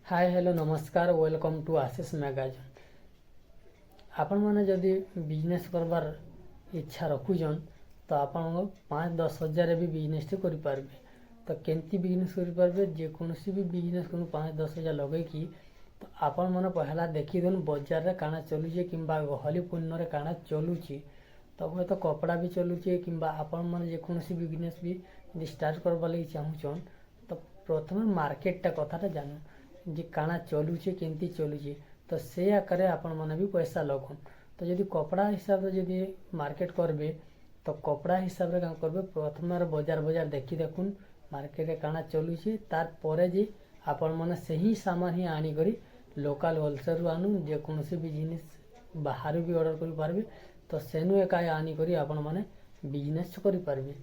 Hi hello नमस्कार welcome to आशीष मैगाजिन। आपण मैंने जदि बिजनेस करबार इच्छा रखुछन तो आपण 5-10 हजार भी बिजनेस करें। तो केमती बिजनेस करें जेकोसी भी बिजनेस को 5-10 हजार लगे कि तो आपण मैंने पहला देखी दिन बजार रे काना चलुचे कि गहली पुण्य काना चलुची। तो हे तो कपड़ा भी चलुचे कि आपण मैंने जेकोसी बिजनेस भी स्टार्ट करवा लगी चाहून तो प्रथम मार्केटा कथा जान जे काना चलुचे केमती चलुचे तो से आकार आपण मैंने भी पैसा लगन। तो जदि कपड़ा हिसाब से जदि मार्केट करबे तो कपड़ा हिसाब से क्या करबे प्रथम बजार देखी देखुन मार्केट काना चलुचे तार परे जे आपण मैंने से ही सामान ही आनी करी लोकल होलसेल आनु जेकोसी भी जिनिस बाहर भी ऑर्डर कर पारबे तो सेनु एका आनी करी आपण मैंने बिजनेस करि पारबे।